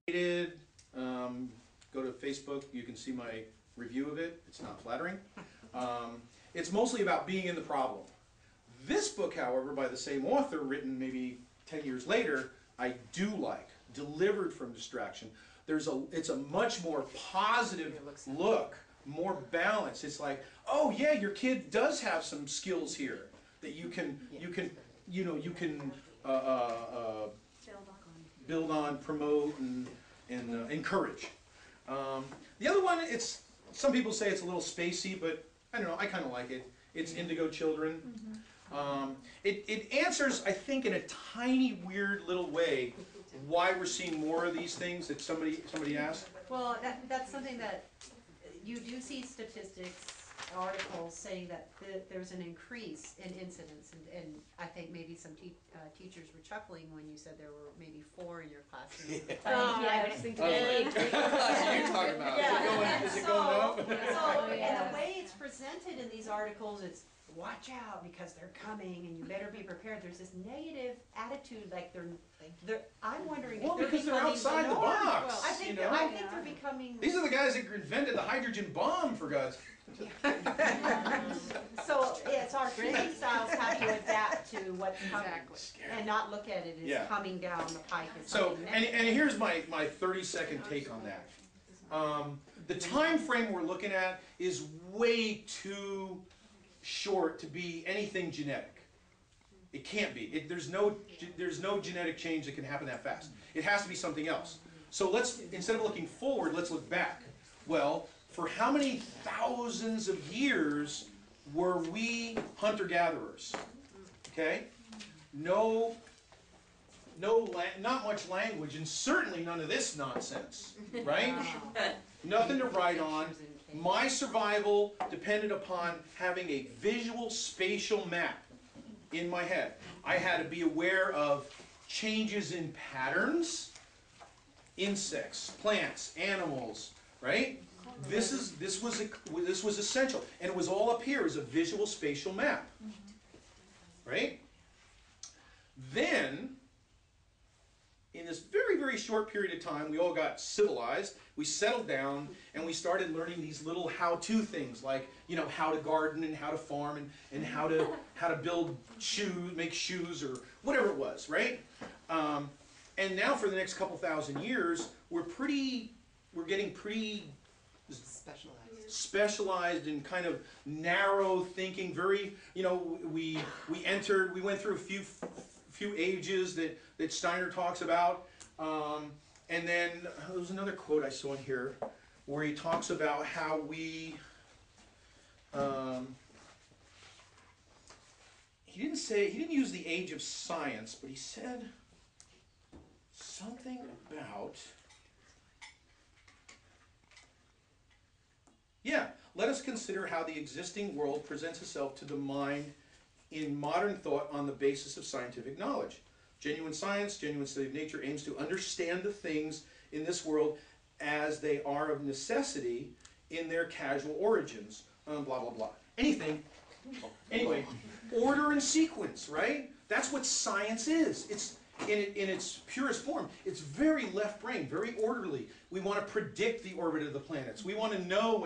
Go to Facebook, you can see my review of it. It's not flattering. It's mostly about being in the problem. This book, however, by the same author, written maybe 10 years later, I do like. Delivered from Distraction. It's a much more positive look, more balanced. It's like, oh yeah, your kid does have some skills here that you can build on, promote, and encourage. The other one, some people say it's a little spacey, but I don't know, I kind of like it. It's Indigo Children. It answers, I think, in a tiny, weird little way why we're seeing more of these things that somebody asked. Well, that's something that you do see statistics, articles saying that there's an increase in incidents, and I think maybe some teachers were chuckling when you said there were maybe 4 in your classroom. Yeah, I was thinking you're talking about. Yeah. Is it going up? So, and the way it's presented in these articles, it's watch out because they're coming and you better be prepared. There's this negative attitude, like I'm wondering if they're because they're outside the box. Well, I think they're becoming. These are the guys that invented the hydrogen bomb, for God's sake. So it's our training styles have to adapt to what's coming and not look at it as coming down the pike. So, and here's my 30-second take on that. The time frame we're looking at is way too short to be anything genetic. It can't be. There's no genetic change that can happen that fast. It has to be something else. So instead of looking forward, let's look back. Well, for how many thousands of years were we hunter-gatherers? Okay? Not much language, and certainly none of this nonsense, right? Nothing to write on. My survival depended upon having a visual spatial map in my head. I had to be aware of changes in patterns, insects, plants, animals, right? This was essential, and it was all up here as a visual spatial map, right? Then, in this very, very short period of time, we all got civilized, we settled down, and we started learning these little how-to things, like, how to garden and how to farm and how to build shoes, make shoes, or whatever it was, right? And now for the next couple thousand years, we're getting pretty specialized in kind of narrow thinking, very, we went through a few ages that Steiner talks about, and then there was another quote I saw in here where he talks about how we he didn't use the age of science, but he said something about, let us consider how the existing world presents itself to the mind in modern thought on the basis of scientific knowledge. Genuine science, genuine study of nature, aims to understand the things in this world as they are of necessity in their casual origins, blah, blah, blah. Anything. Anyway, order and sequence, right? That's what science is. It's in its purest form. It's very left brain, very orderly. We want to predict the orbit of the planets. We want to know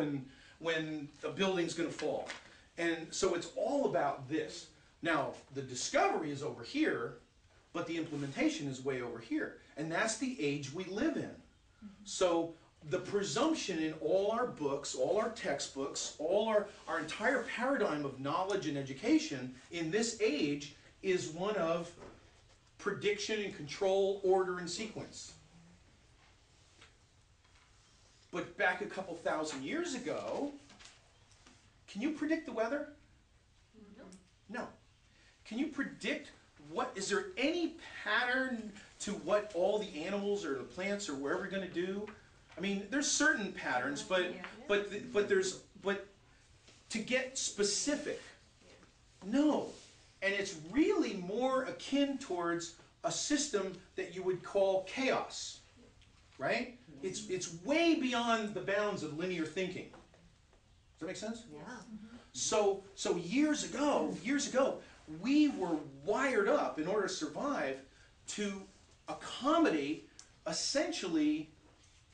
when a building's going to fall. And so it's all about this. Now, the discovery is over here, but the implementation is way over here. And that's the age we live in. So the presumption in all our books, all our textbooks, all our entire paradigm of knowledge and education in this age is one of prediction and control, order and sequence. But back a couple thousand years ago, can you predict the weather? No. No. Can you predict is there any pattern to what all the animals or the plants or wherever are going to do? I mean, there's certain patterns, but to get specific, no. And it's really more akin towards a system that you would call chaos, right? It's way beyond the bounds of linear thinking. Does that make sense? Yeah. So years ago, we were wired up in order to survive to accommodate a essentially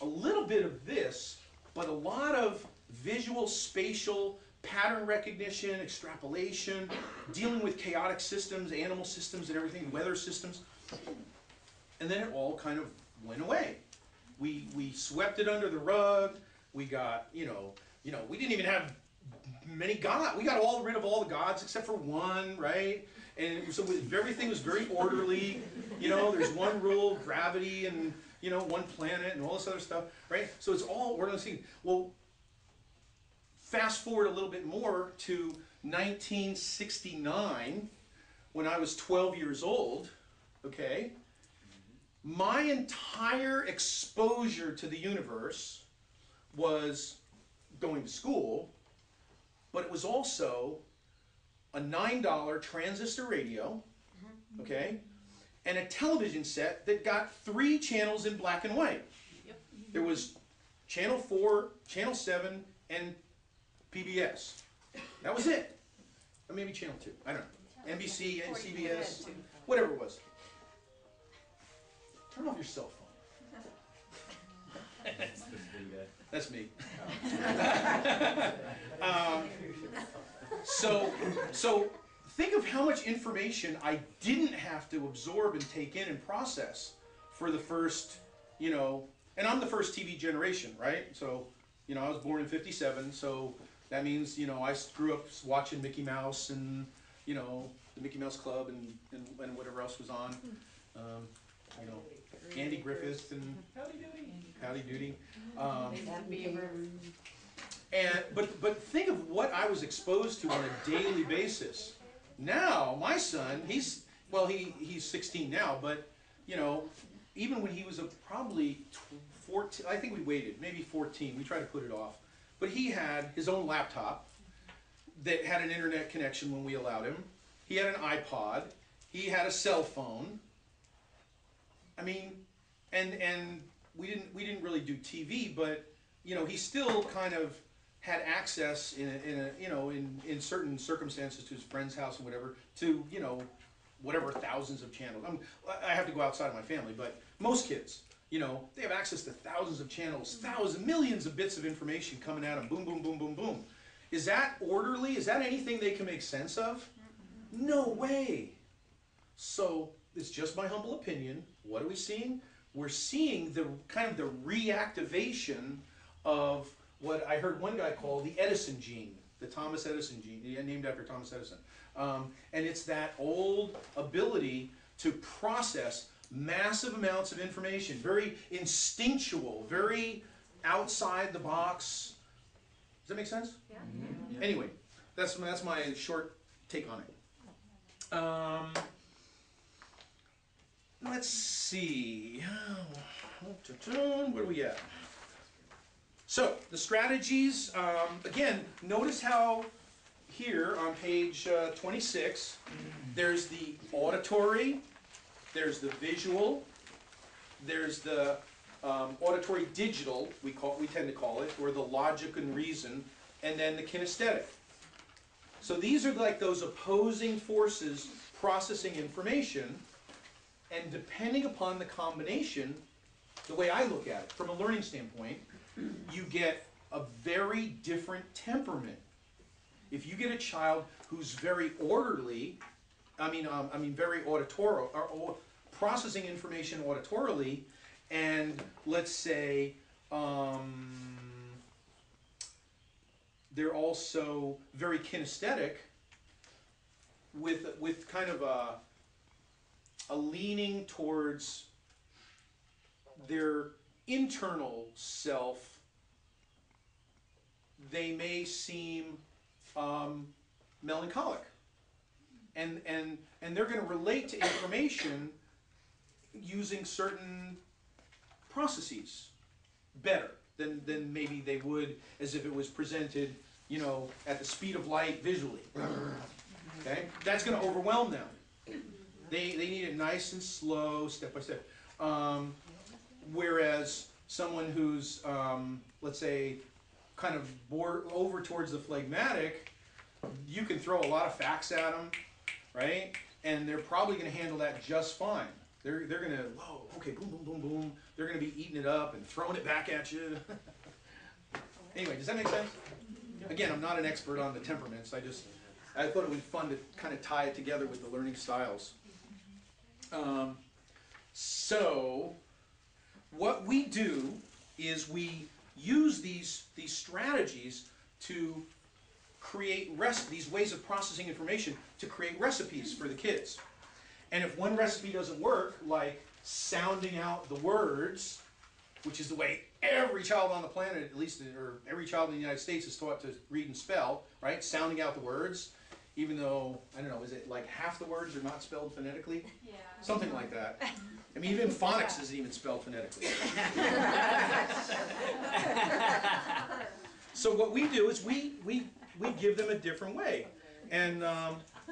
a little bit of this, but a lot of visual, spatial, pattern recognition, extrapolation, dealing with chaotic systems, animal systems and everything, weather systems. And then it all kind of went away. We swept it under the rug. We got, we didn't even have many gods. We got all rid of all the gods except for one, right? And so everything was very orderly. There's one rule, gravity, and one planet, and all this other stuff, right? So it's all orderly. Well, fast forward a little bit more to 1969, when I was 12 years old. Okay, my entire exposure to the universe was going to school, but it was also a $9 transistor radio, okay, and a television set that got 3 channels in black and white. Yep. There was Channel 4, Channel 7, and PBS. That was it. Or maybe Channel 2, I don't know. NBC, CBS, whatever it was. Turn off your cell phone. That's me. So think of how much information I didn't have to absorb and take in and process for the first, and I'm the first TV generation, right? So, I was born in '57, so that means, I grew up watching Mickey Mouse and, the Mickey Mouse Club and whatever else was on. Andy Griffith and Howdy Doody. But think of what I was exposed to on a daily basis. Now, my son, he's 16 now, but, even when he was probably 14, I think we waited, maybe 14, we tried to put it off. But he had his own laptop that had an internet connection when we allowed him. He had an iPod. He had a cell phone. I mean, and we didn't really do TV, but he still kind of had access in certain circumstances to his friend's house and whatever to whatever thousands of channels. I have to go outside of my family, but most kids, they have access to thousands of channels, millions of bits of information coming at them. Boom, boom, boom, boom, boom. Is that orderly? Is that anything they can make sense of? No way. So it's just my humble opinion. What are we seeing? We're seeing the kind of the reactivation of what I heard one guy call the Edison gene, the Thomas Edison gene, named after Thomas Edison. And it's that old ability to process massive amounts of information, very instinctual, very outside the box. Does that make sense? Yeah. Mm-hmm. Anyway, that's my short take on it. Let's see. Where are we at? So, the strategies, again, notice how here on page 26, there's the auditory, there's the visual, there's the auditory digital, we tend to call it, or the logic and reason, and then the kinesthetic. So these are like those opposing forces processing information, and depending upon the combination, the way I look at it, from a learning standpoint, you get a very different temperament. If you get a child who's very orderly, very auditorial, or processing information auditorily, and let's say they're also very kinesthetic, with kind of a leaning towards their internal self, they may seem melancholic, and they're going to relate to information using certain processes better than maybe they would as if it was presented, at the speed of light visually. Okay, that's going to overwhelm them. They need it nice and slow, step by step. Whereas someone who's, let's say, kind of over towards the phlegmatic, you can throw a lot of facts at them, right? And they're probably going to handle that just fine. They're gonna, whoa, okay, boom, boom, boom, boom. They're gonna be eating it up and throwing it back at you. Anyway, does that make sense? Again, I'm not an expert on the temperaments. I thought it would be fun to kind of tie it together with the learning styles. So, what we do is we use these strategies to create these ways of processing information to create recipes for the kids. And if one recipe doesn't work, like sounding out the words, which is the way every child on the planet, at least, or every child in the United States is taught to read and spell, right? Sounding out the words, even though, I don't know, is it like half the words are not spelled phonetically? Yeah. Something like that. I mean, even phonics isn't even spelled phonetically. So what we do is we give them a different way. And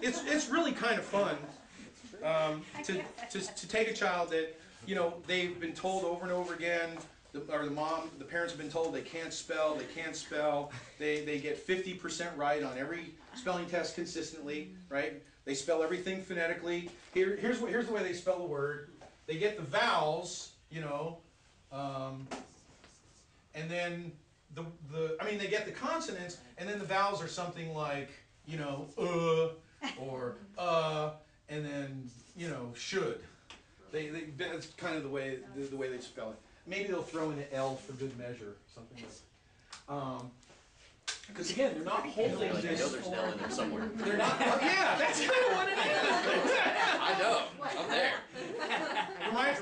it's really kind of fun to take a child that, you know, they've been told over and over again, the parents have been told they can't spell, they get 50% right on every spelling test consistently, right? They spell everything phonetically. Here's the way they spell a word. They get the vowels, you know, and then they get the consonants, and then the vowels are something like, you know, or and then, you know, should. That's kind of the way they spell it. Maybe they'll throw in an L for good measure, something like. Because again, they're not holding I this. know there's an L in there somewhere. They're not. Yeah, that's kind of what it is. I know. I'm there.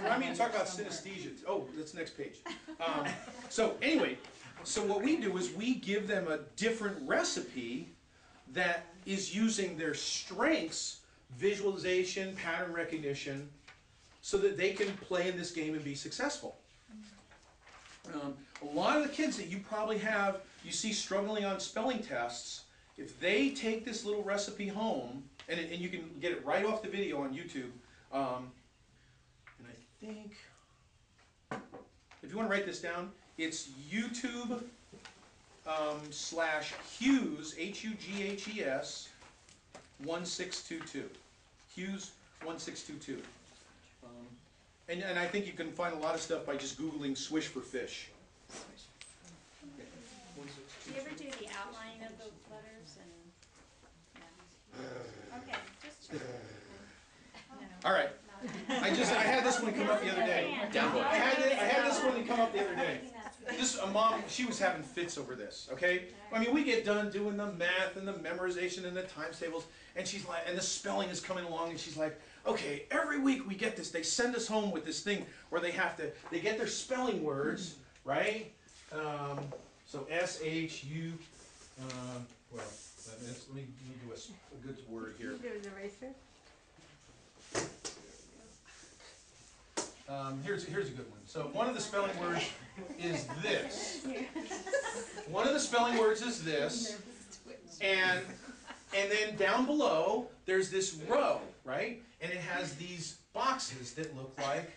Remind me to talk about synesthesia. Oh, that's the next page. So anyway, so what we do is we give them a different recipe that is using their strengths, visualization, pattern recognition, so that they can play in this game and be successful. A lot of the kids that you probably you see struggling on spelling tests, if they take this little recipe home, and you can get it right off the video on YouTube, and I think, if you want to write this down, it's YouTube /Hughes, Hughes, 1622. Hughes 1622. And I think you can find a lot of stuff by just Googling swish for fish. Do you ever do the outline of the letters and? No. Okay, just check. No. All right. I had this one come up the other day. Down boy. I had this one come up the other day. A mom, she was having fits over this, okay? I mean, we get done doing the math and the memorization and the times tables, and she's like, and the spelling is coming along, and she's like, okay, every week we get this. They send us home with this thing where they get their spelling words, right? So S-H-U, well, let me do a good word here. There's an eraser. Here's a good one. So one of the spelling words is this. One of the spelling words is this, and then down below there's this row, right? And it has these boxes that look like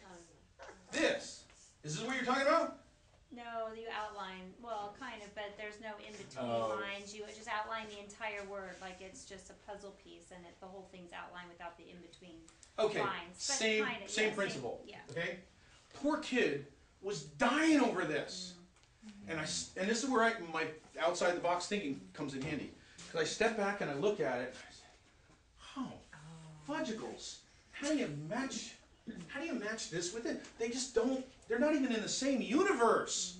this. Is this what you're talking about? No, you outline, well, kind of, but there's no in-between Oh. lines. You just outline the entire word like it's just a puzzle piece, and the whole thing's outlined without the in-between Okay, lines. But same kinda, same yeah, principle. yeah. Okay, poor kid was dying over this, and and this is where my outside the box thinking comes in handy, because I step back and I look at it. And I say, oh, fudgicles! How do you match this with it? They just don't. They're not even in the same universe.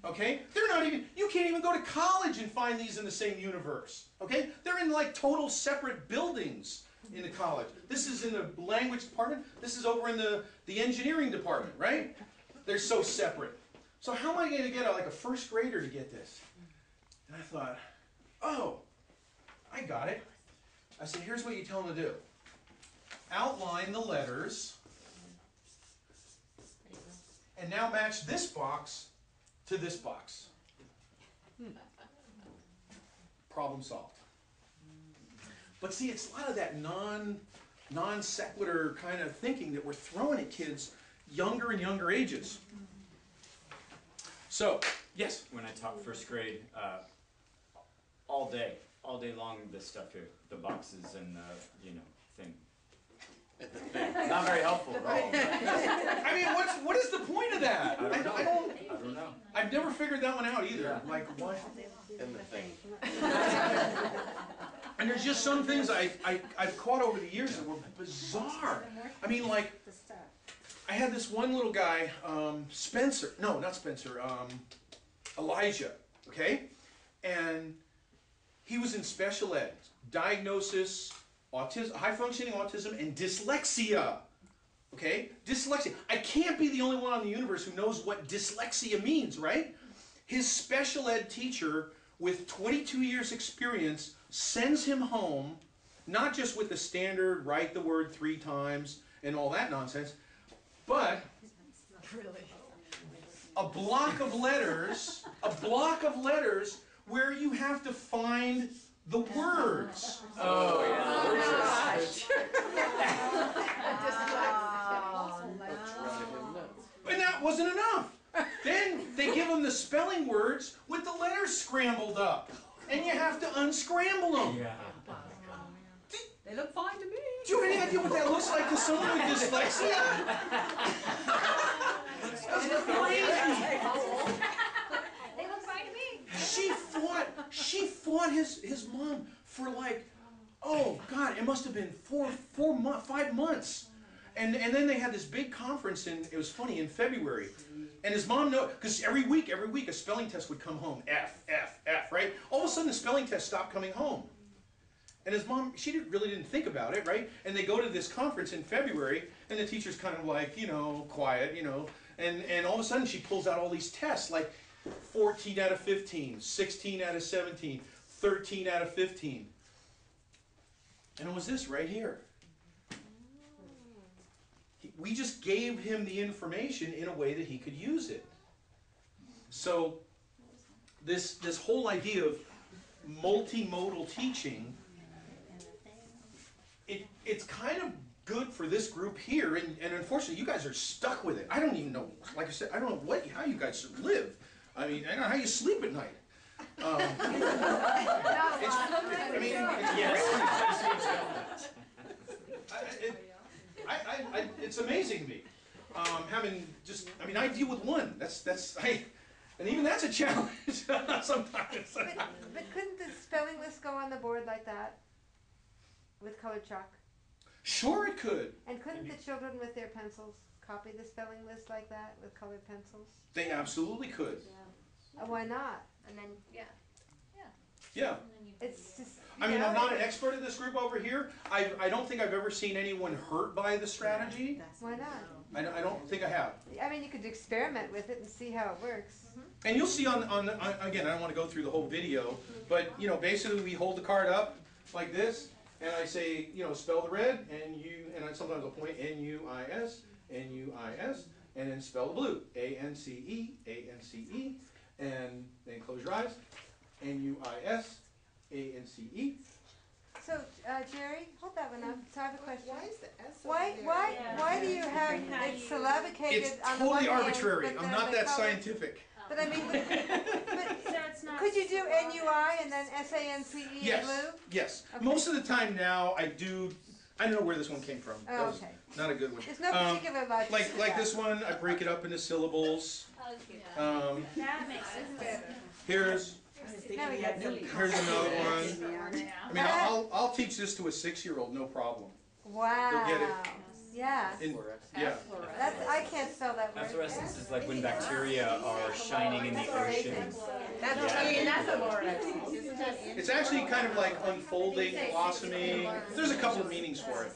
Okay, they're not even. You can't even go to college and find these in the same universe. Okay, they're in like total separate buildings in the college. This is in the language department. This is over in the engineering department, right? They're so separate. So how am I going to get like a first grader to get this? And I thought, oh, I got it. I said, here's what you tell them to do. Outline the letters, and now match this box to this box. Problem solved. But see, it's a lot of that non sequitur kind of thinking that we're throwing at kids younger and younger ages. So, yes? When I taught first grade, all day long, this stuff here, the boxes and the, thing. Not very helpful at all. I mean, what is the point of that? I don't know. I've never figured that one out either. Yeah. Like, what? And the thing. And there's just some things I've caught over the years that were bizarre. I mean, like, I had this one little guy, Spencer. No, not Spencer. Elijah. Okay, and he was in special ed. Diagnosis: autism, high-functioning autism, and dyslexia. Okay, dyslexia. I can't be the only one on the universe who knows what dyslexia means, right? His special ed teacher, with 22 years experience, sends him home, not just with the standard write the word 3 times and all that nonsense, but a block of letters where you have to find the words. Oh, yeah. And that wasn't enough. Then they give him the spelling words with the letters scrambled up. And you have to unscramble them. Yeah. They look fine to me. Do you have any idea what that looks like to someone with dyslexia? That's crazy. They look fine to me. She fought his mom for like, oh God, it must have been 5 months. And then they had this big conference it was funny, in February. And his mom because every week a spelling test would come home, F, F, F, right? All of a sudden the spelling test stopped coming home. And his mom, she really didn't think about it, right? And they go to this conference in February, and the teacher's kind of like, quiet, and all of a sudden she pulls out all these tests, like 14 out of 15, 16 out of 17, 13 out of 15. And it was this right here. We just gave him the information in a way that he could use it. So this whole idea of multimodal teaching, it's kind of good for this group here, and unfortunately you guys are stuck with it. I don't even know, like I said, I don't know how you guys live. I mean, I don't know how you sleep at night. It's amazing to me. I deal with one. And even that's a challenge sometimes. But couldn't the spelling list go on the board like that? With colored chalk? Sure it could. And couldn't the children with their pencils copy the spelling list like that with colored pencils? They absolutely could. Why not? And then, yeah. Yeah. It's just. I'm not an expert in this group over here. I don't think I've ever seen anyone hurt by the strategy. Why not? I don't think I have. I mean, you could experiment with it and see how it works. And you'll see again, I don't want to go through the whole video, but basically we hold the card up like this, and I say, spell the red, and I sometimes I'll point N-U-I-S, N-U-I-S, and then spell the blue, A-N-C-E, A-N-C-E, and then close your eyes, N-U-I-S, A-N-C-E. So, Jerry, hold that one up. So I have a question. Why is the S Why do you have it syllabicated It's on the totally one hand, arbitrary. but I'm then not the that color- scientific. But I mean, So it's not. could you do N-U-I and then S-A-N-C-E in Yes, blue? yes. Okay. Most of the time now I don't know where this one came from. That Oh, was okay. not a good one. There's no particular logic. Like to that. this one, I break it up into syllables. That makes sense. Here's Now we got here's another one. I mean, I'll teach this to a 6-year-old, no problem. Wow. They'll get it. Yeah. Yeah. I can't spell that word. Efflorescence is like when bacteria are shining in the ocean. That's a Laura. It's actually kind of like unfolding, blossoming. There's a couple of meanings for it.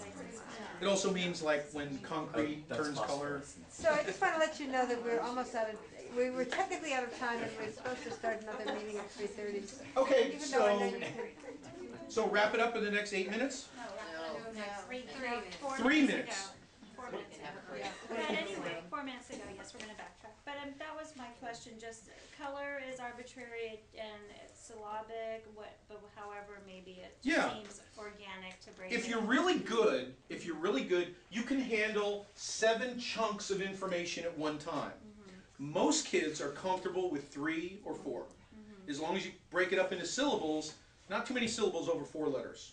It also means like when concrete That's turns color. So I just want to let you know that we're almost out of. We were technically out of time, and we're supposed to start another meeting at 3:30. Okay, Even though I know you so wrap it up in the next 8 minutes. Four 3 minutes minutes. ago. 4 minutes ago. But anyway, 4 minutes ago, yes, we're gonna backtrack. But that was my question, just color is arbitrary and it's syllabic, but however, maybe it Yeah. seems organic to break it. If you're really good, you can handle 7 chunks of information at one time. Most kids are comfortable with 3 or 4. As long as you break it up into syllables, not too many syllables over 4 letters.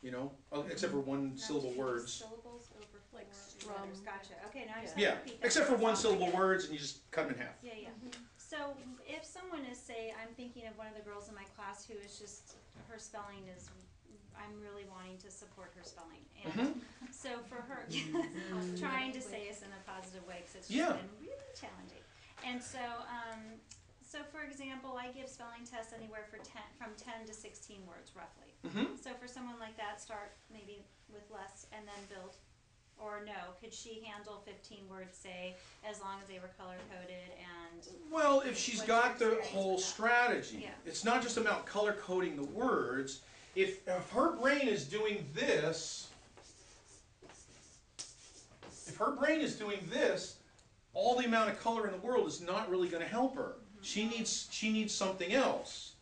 you know, except for one Not syllable too many words. syllables over Like four letters. strum. Gotcha. Okay, now I just Yeah, have to repeat that. except for That's one all. syllable I get it. words, and you just cut them in half. Yeah, yeah. So if someone is, say, I'm thinking of one of the girls in my class who is just, her spelling is, I'm really wanting to support her spelling. And so for her, trying to say this in a positive way, because it's just Yeah. been really challenging. And so, so for example, I give spelling tests anywhere from 10 to 16 words roughly. So for someone like that, start maybe with less and then build. Or no, could she handle 15 words, say, as long as they were color-coded and... Well, if she's What's got your the experience whole with that? strategy, Yeah. it's not just about color coding the words. If her brain is doing this, all the amount of color in the world is not really going to help her. She needs something else.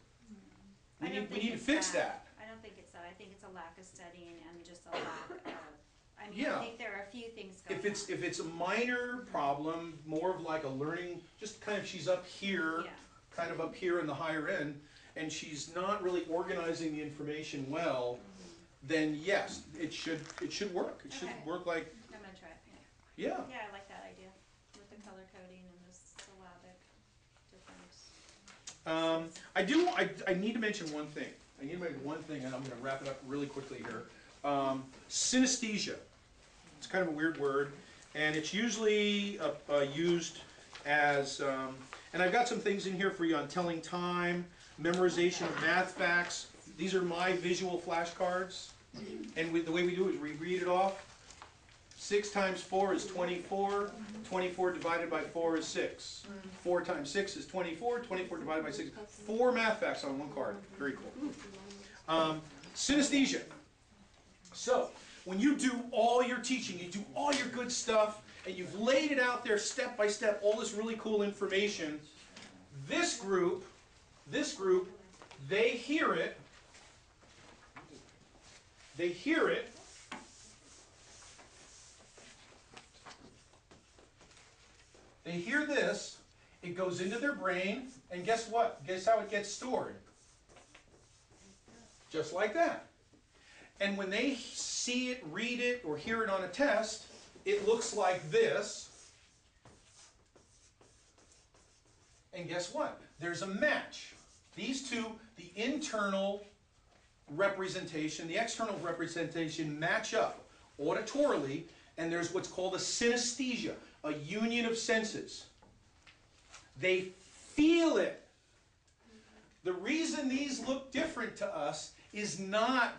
We I don't need think to it's fix that. I don't think it's that. I think it's a lack of studying and just a lack of... I mean, Yeah. I think there are a few things going If it's a minor problem, more of like a learning, just kind of she's up here, Yeah. kind of up here in the higher end, and she's not really organizing the information well, then yes, it should work. It should Okay. work like, I'm gonna try it. yeah. Yeah, I like that idea with the color coding and the syllabic difference. I need to mention one thing. I need to make one thing, and I'm going to wrap it up really quickly here. Synesthesia. It's kind of a weird word, and it's usually used as, and I've got some things in here for you on telling time, memorization of math facts. These are my visual flashcards, and the way we do it is we read it off. 6 times 4 is 24. 24 divided by 4 is 6. 4 times 6 is 24. 24 divided by 6. 4 math facts on one card. Very cool. Synesthesia. So, when you do all your teaching, you do all your good stuff, and you've laid it out there step by step, all this really cool information, this group, they hear it, they hear this, it goes into their brain, and guess what? Guess how it gets stored? Just like that. And when they see it, read it, or hear it on a test, it looks like this. And guess what? There's a match. These two, the internal representation, the external representation match up auditorily, and there's what's called a synesthesia, a union of senses. They feel it. The reason these look different to us is not,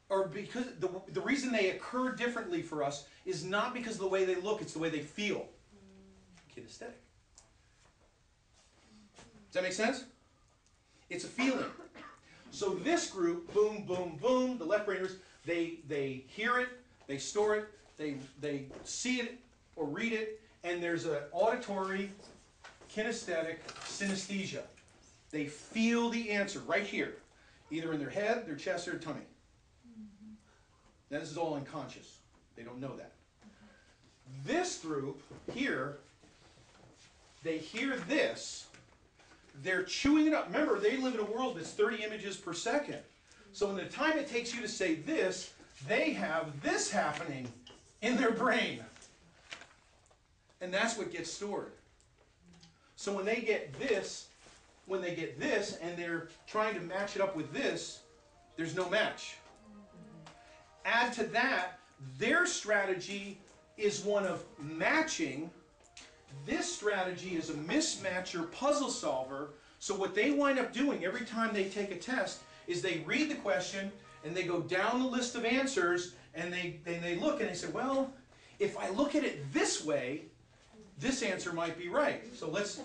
or because the reason they occur differently for us is not because of the way they look, it's the way they feel. Kinesthetic. Does that make sense? It's a feeling. So this group, boom, boom, boom, the left brainers, they hear it, they store it, they see it or read it, and there's an auditory, kinesthetic synesthesia. They feel the answer right here, either in their head, their chest, or their tummy. Now this is all unconscious. They don't know that. This group here, they hear this, they're chewing it up. Remember, they live in a world that's 30 images per second. So in the time it takes you to say this, they have this happening in their brain. And that's what gets stored. So when they get this, and they're trying to match it up with this, there's no match. Add to that, their strategy is one of matching. This strategy is a mismatcher puzzle solver. So what they wind up doing every time they take a test is they read the question and they go down the list of answers and they look and they say, well, if I look at it this way, this answer might be right. So let's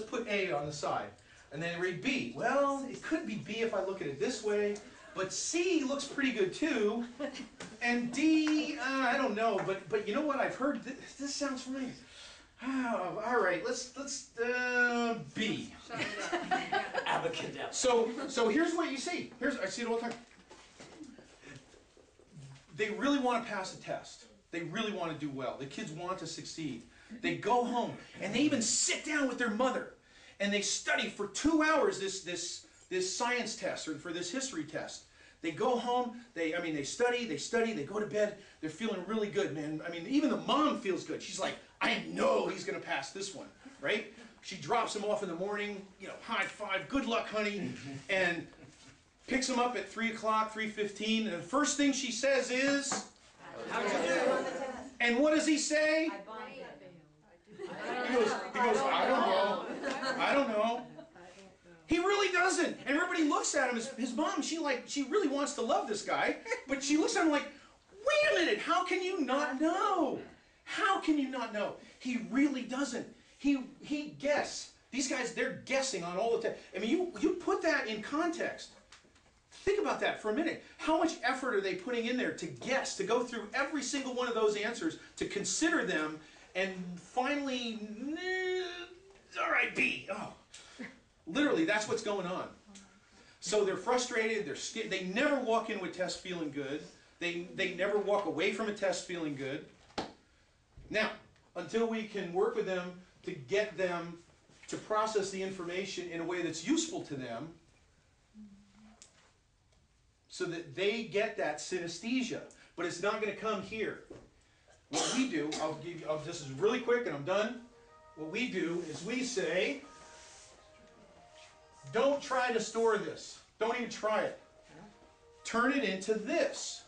put A on the side. And then read B. Well, it could be B if I look at it this way, but C looks pretty good too. And D, I don't know, but you know what? I've heard this sounds familiar. Oh, all right, let's B. Abacadabra. So here's what you see. I see it all the time. They really want to pass a test. They really want to do well. The kids want to succeed. They go home and they even sit down with their mother and they study for 2 hours this science test or for this history test. They go home, they study, they go to bed, they're feeling really good, man. I mean, even the mom feels good. She's like, I know he's gonna pass this one, right? She drops him off in the morning, you know, high five, good luck, honey, and picks him up at 3 o'clock, 3:15, and the first thing she says is, and what does he say? I bombed it. He goes, I don't know. He really doesn't. And everybody looks at him. His mom, she really wants to love this guy, but she looks at him like, wait a minute, how can you not know? How can you not know? He really doesn't. He guesses. These guys, they're guessing on all the time. I mean, you put that in context. Think about that for a minute. How much effort are they putting in there to guess, to go through every single one of those answers, to consider them, and finally, all right, B. Oh. Literally, that's what's going on. So they're frustrated, they never walk in with tests feeling good. They never walk away from a test feeling good. Now, until we can work with them to get them to process the information in a way that's useful to them, so that they get that synesthesia. But it's not going to come here. What we do, this is really quick and I'm done. What we do is we say, don't try to store this. Don't even try it. Turn it into this.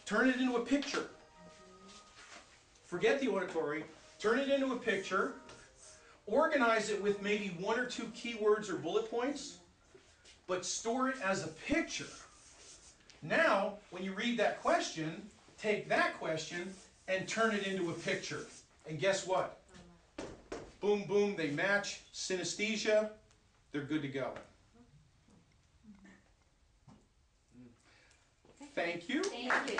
Turn it into a picture. Forget the auditory. Turn it into a picture. Organize it with maybe 1 or 2 keywords or bullet points, but store it as a picture. Now, when you read that question, take that question and turn it into a picture. And guess what? Boom, boom, they match. Synesthesia. They're good to go. Thank you. Thank you.